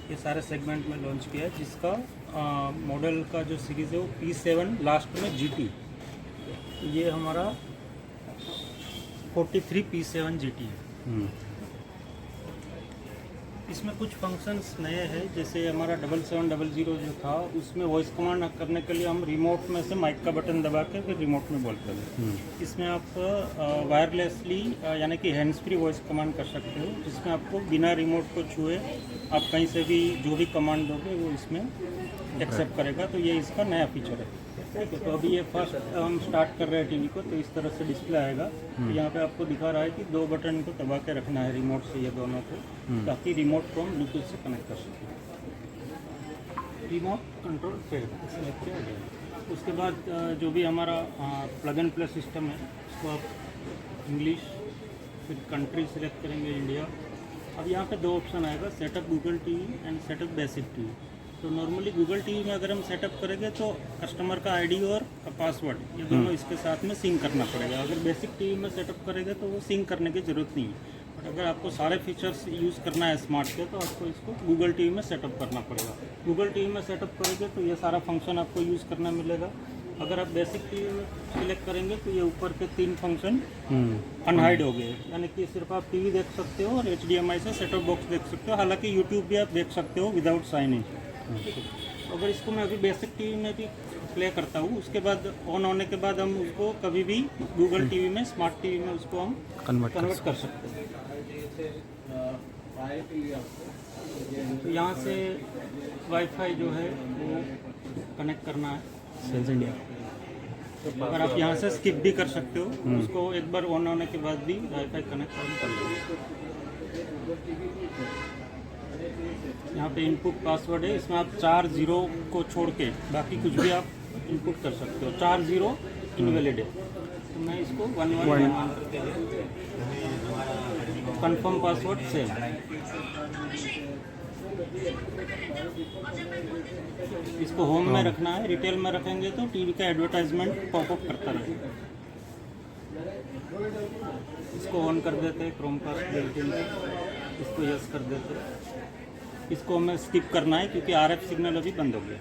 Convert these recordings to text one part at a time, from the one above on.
ये सारे सेगमेंट में लॉन्च किया है, जिसका मॉडल का जो सीरीज़ है वो P7 लास्ट में GT। ये हमारा 43 P7 GT है। इसमें कुछ फंक्शंस नए हैं, जैसे हमारा 7700 जो था उसमें वॉइस कमांड करने के लिए हम रिमोट में से माइक का बटन दबा के फिर रिमोट में बोलते हैं। इसमें आप वायरलेसली यानी कि हैंड्स फ्री वॉइस कमांड कर सकते हो, जिसमें आपको बिना रिमोट को छुए आप कहीं से भी जो भी कमांड दोगे वो इसमें एक्सेप्ट करेगा। तो ये इसका नया फीचर है। ठीक है, तो अभी ये फर्स्ट हम स्टार्ट कर रहे हैं टीवी को, तो इस तरह से डिस्प्ले आएगा। तो यहाँ पे आपको दिखा रहा है कि 2 बटन को दबा के रखना है रिमोट से, ये दोनों को, ताकि रिमोट को हम ब्लूटूथ से कनेक्ट कर सकें। रिमोट कंट्रोल फेड सिलेक्ट किया गया। उसके बाद जो भी हमारा प्लग एंड प्ले सिस्टम है, उसको आप इंग्लिश फिर कंट्री सिलेक्ट करेंगे, इंडिया। अब यहाँ पे 2 ऑप्शन आएगा, setup Google TV and setup basic TV. तो नॉर्मली गूगल टीवी में अगर हम सेटअप करेंगे तो कस्टमर का आईडी और पासवर्ड ये दोनों इसके साथ में सिंक करना पड़ेगा। अगर बेसिक टीवी में सेटअप करेंगे तो वो सिंक करने की ज़रूरत नहीं है। बट अगर आपको सारे फीचर्स यूज़ करना है स्मार्ट के, तो आपको इसको गूगल टीवी में सेटअप करना पड़ेगा। गूगल टीवी में सेटअप करेंगे तो ये सारा फंक्शन आपको यूज़ करना मिलेगा। अगर आप बेसिक टीवी में सिलेक्ट करेंगे तो ये ऊपर के 3 फंक्शन अनहाइड हो गए, यानी कि सिर्फ आप टीवी देख सकते हो और HDMI से सेटअप बॉक्स देख सकते हो। हालांकि यूट्यूब भी आप देख सकते हो विदाउट साइन इन। अगर इसको मैं अभी बेसिक टीवी में भी प्ले करता हूँ, उसके बाद ऑन होने के बाद हम उसको कभी भी गूगल टीवी में, स्मार्ट टीवी में उसको हम कन्वर्ट कर सकते हैं। तो यहाँ से वाईफाई जो है वो कनेक्ट करना है सेल्स इंडिया। अगर आप यहाँ से स्किप भी कर सकते हो, उसको एक बार ऑन होने के बाद भी वाईफाई कनेक्ट कर लो। यहाँ पे इनपुट पासवर्ड है, इसमें आप 4 0 को छोड़ के बाकी कुछ भी आप इनपुट कर सकते हो। 4 0 इनवैलिड है, तो मैं इसको 1111 करके कंफर्म पासवर्ड सेम। इसको होम में रखना है, रिटेल में रखेंगे तो टीवी का एडवर्टाइजमेंट पॉपअप करता रहेगा। इसको ऑन कर देते हैं, क्रोमकास्ट बिल्ट-इन, इसको यस कर देते हैं। इसको हमें स्किप करना है क्योंकि RF सिग्नल अभी बंद हो गया।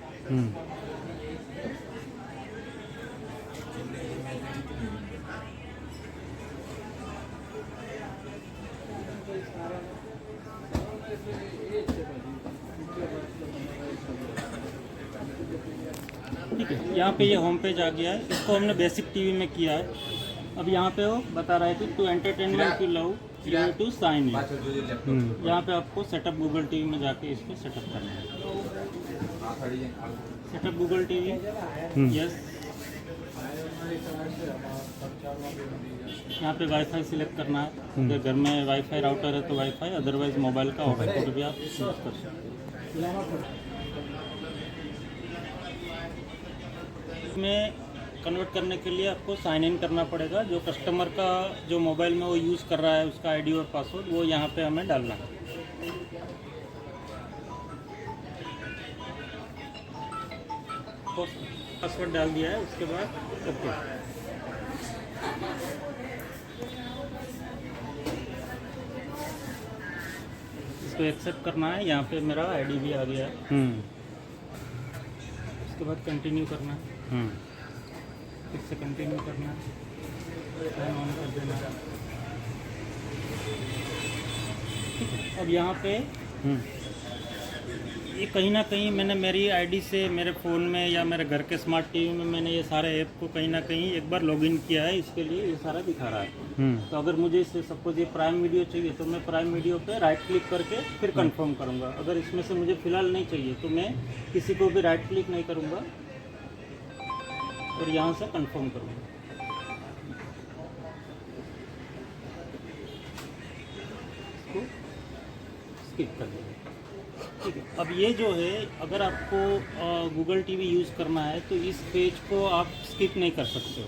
ठीक है, यहाँ पे ये होम पेज आ गया है। इसको हमने बेसिक टीवी में किया है। अब यहाँ पे वो बता रहा है कि to entertainment you love you have to sign in. यहाँ पे आपको सेटअप गूगल टीवी में जाके इसको सेटअप करना है। Setup Google TV, yes. यहाँ पे वाईफाई सिलेक्ट करना है। अगर घर में वाईफाई राउटर है तो वाईफाई, अदरवाइज मोबाइल का हॉटस्पॉट भी आप यूज़ कर सकते हो। इसमें कन्वर्ट करने के लिए आपको साइन इन करना पड़ेगा। जो कस्टमर का जो मोबाइल में वो यूज़ कर रहा है उसका आईडी और पासवर्ड वो यहाँ पे हमें डालना है। पासवर्ड डाल दिया है, उसके बाद ओके। इसको एक्सेप्ट करना है। यहाँ पे मेरा आईडी भी आ गया है। उसके बाद कंटिन्यू करना है। फिर से कंटिन्यू करना है, ऑन कर देना है। ठीक है, अब यहाँ पे ये कहीं ना कहीं मैंने मेरी आईडी से मेरे फ़ोन में या मेरे घर के स्मार्ट टीवी में मैंने ये सारे ऐप को कहीं ना कहीं एक बार लॉगिन किया है, इसके लिए ये सारा दिखा रहा है। तो अगर मुझे इससे सपोज ये प्राइम वीडियो चाहिए तो मैं प्राइम वीडियो पे राइट क्लिक करके फिर कंफर्म करूँगा। अगर इसमें से मुझे फ़िलहाल नहीं चाहिए तो मैं किसी को भी राइट क्लिक नहीं करूँगा और यहाँ से कंफर्म करूँगा। इसको स्किप कर देंगे। ठीक है, अब ये जो है अगर आपको गूगल टीवी यूज़ करना है तो इस पेज को आप स्किप नहीं कर सकते हो।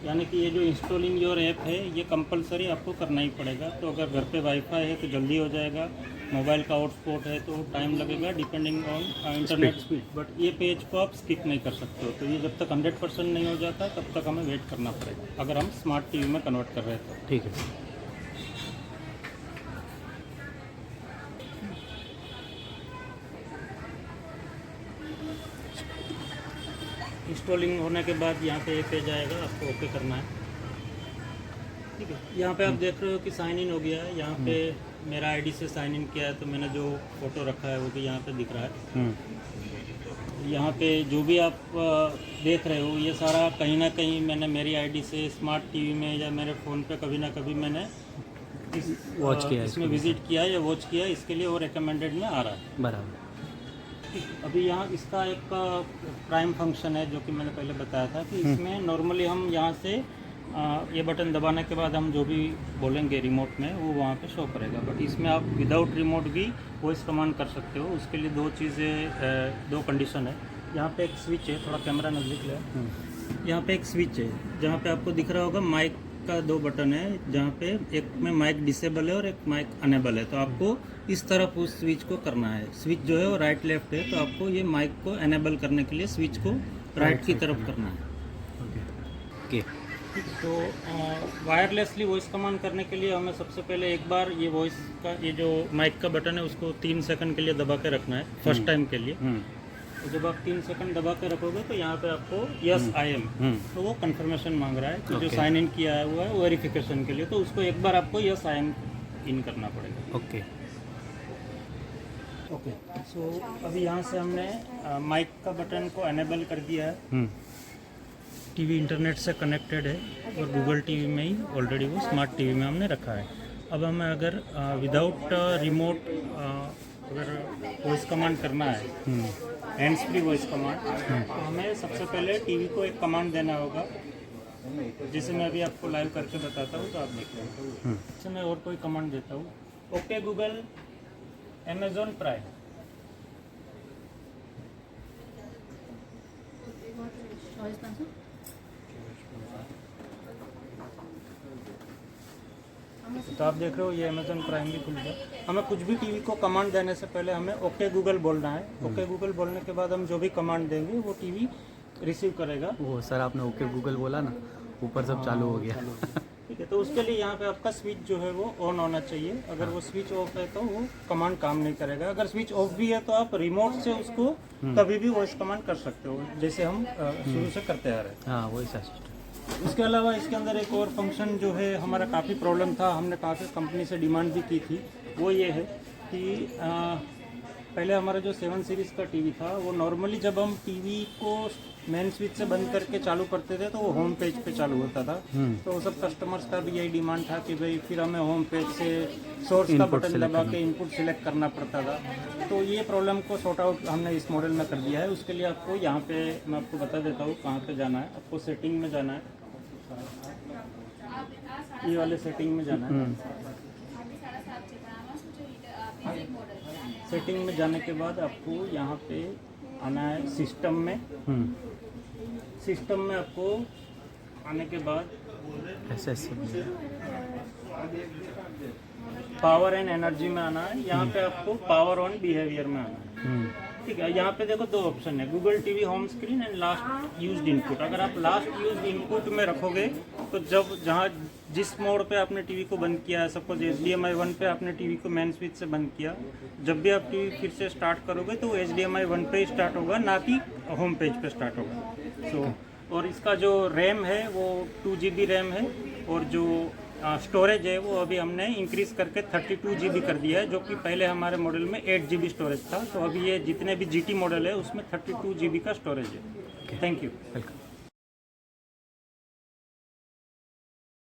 यानी कि ये जो इंस्टॉलिंग योर ऐप है ये कंपलसरी आपको करना ही पड़ेगा। तो अगर घर पे वाईफाई है तो जल्दी हो जाएगा, मोबाइल का हॉटस्पॉट है तो टाइम लगेगा depending on internet speed. But ये पेज को आप स्किप नहीं कर सकते हो। तो ये जब तक 100% नहीं हो जाता तब तक हमें वेट करना पड़ेगा, अगर हम स्मार्ट टीवी में कन्वर्ट कर रहे हैं तो। ठीक है। इंस्टॉलिंग होने के बाद यहाँ पे एक पेज आएगा, आपको ओके करना है। ठीक है, यहाँ पे आप देख रहे हो कि साइन इन हो गया है। यहाँ पे मेरा आईडी से साइन इन किया है, तो मैंने जो फ़ोटो रखा है वो भी यहाँ पे दिख रहा है। यहाँ पे जो भी आप देख रहे हो ये सारा कहीं ना कहीं मैंने मेरी आईडी से स्मार्ट टीवी में या मेरे फ़ोन पे कभी ना कभी मैंने वॉच किया, इसमें विज़िट किया या वॉच किया, इसके लिए वो रिकमेंडेड में आ रहा है। बराबर। अभी यहाँ इसका एक प्राइम फंक्शन है जो कि मैंने पहले बताया था कि इसमें नॉर्मली हम यहाँ से ये बटन दबाने के बाद हम जो भी बोलेंगे रिमोट में वो वहाँ पे शो करेगा, बट इसमें आप विदाउट रिमोट भी वॉइस कमांड कर सकते हो। उसके लिए दो चीज़ें, दो कंडीशन है। यहाँ पे एक स्विच है, थोड़ा कैमरा नज़दीक ले। यहाँ पे एक स्विच है जहाँ पे आपको दिख रहा होगा माइक का दो बटन है, जहाँ पे एक में माइक डिसेबल है और एक माइक अनेबल है। तो आपको इस तरफ उस स्विच को करना है। स्विच जो है वो राइट लेफ्ट है, तो आपको ये माइक को अनेबल करने के लिए स्विच को राइट की तरफ करना है। ओके। तो वायरलेसली वॉइस कमांड करने के लिए हमें सबसे पहले एक बार ये वॉइस का ये जो माइक का बटन है उसको 3 सेकंड के लिए दबा के रखना है, फर्स्ट टाइम के लिए। तो जब आप 3 सेकंड दबा के रखोगे तो यहाँ पे आपको यस आई एम, तो वो कंफर्मेशन मांग रहा है कि जो साइन इन किया हुआ है वेरिफिकेशन के लिए, तो उसको एक बार आपको यस आई एम इन करना पड़ेगा। ओके। सो अभी यहाँ से हमने माइक का बटन को एनेबल कर दिया है। टीवी इंटरनेट से कनेक्टेड है और गूगल टीवी में ही ऑलरेडी वो स्मार्ट टीवी में हमने रखा है। अब हमें अगर विदाउट रिमोट अगर वॉइस कमांड करना है, हैंड्स फ्री वॉइस कमांड, तो हमें सबसे पहले टीवी को एक कमांड देना होगा, जैसे मैं अभी आपको लाइव करके बताता हूँ तो आप देख लें। जैसे मैं और कोई कमांड देता हूँ, ओके गूगल अमेज़न प्राइम। तो आप देख रहे हो ये अमेज़न प्राइम भी खुल गया। हमें कुछ भी टीवी को कमांड देने से पहले हमें ओके गूगल बोलना है। ओके गूगल बोलने के बाद हम जो भी कमांड देंगे वो टीवी रिसीव करेगा। वो सर आपने ओके गूगल बोला ना, ऊपर सब चालू हो गया। ठीक है, तो उसके लिए यहाँ पे आपका स्विच जो है वो ऑन होना चाहिए। अगर वो स्विच ऑफ है तो वो कमांड काम नहीं करेगा। अगर स्विच ऑफ भी है तो आप रिमोट से उसको कभी भी वॉइस कमांड कर सकते हो, जैसे हम शुरू से करते आ रहे हैं। हाँ, वॉइस असिस्टेंट। इसके अलावा इसके अंदर एक और फंक्शन जो है हमारा काफ़ी प्रॉब्लम था, हमने काफ़ी कंपनी से डिमांड भी की थी, वो ये है कि पहले हमारा जो 7 सीरीज़ का टीवी था वो नॉर्मली जब हम टीवी को मेन स्विच से बंद करके चालू करते थे तो वो होम पेज पे चालू होता था। तो सब कस्टमर्स का भी यही डिमांड था कि भाई फिर हमें होम पेज से सोर्स का बटन दबा के इनपुट सिलेक्ट करना पड़ता था। तो ये प्रॉब्लम को सॉर्ट आउट हमने इस मॉडल में कर दिया है। उसके लिए आपको यहाँ पे मैं आपको बता देता हूँ कहाँ पे जाना है। आपको सेटिंग में जाना है, ये वाले सेटिंग में जाना है। सेटिंग में जाने के बाद आपको यहाँ पे आना है सिस्टम में। सिस्टम में आपको आने के बाद पावर एंड एनर्जी में आना है। यहाँ पे आपको पावर ऑन बिहेवियर में आना है। ठीक है, यहाँ पे देखो दो ऑप्शन है, Google TV home screen and last used input. अगर आप लास्ट यूज्ड इनपुट में रखोगे तो जब जहाँ जिस मोड पे आपने टीवी को बंद किया है, सपोज HDMI 1 पे आपने टीवी को मेन स्विच से बंद किया, जब भी आप टीवी फिर से स्टार्ट करोगे तो वो HDMI 1 पे ही स्टार्ट होगा, ना कि होम पेज पे स्टार्ट होगा। और इसका जो रैम है वो 2 GB रैम है, और जो स्टोरेज है वो अभी हमने इंक्रीज करके 32 GB कर दिया है, जो कि पहले हमारे मॉडल में 8 GB स्टोरेज था। तो अभी ये जितने भी GT मॉडल है उसमें 32 GB का स्टोरेज है। Thank you. वेलकम।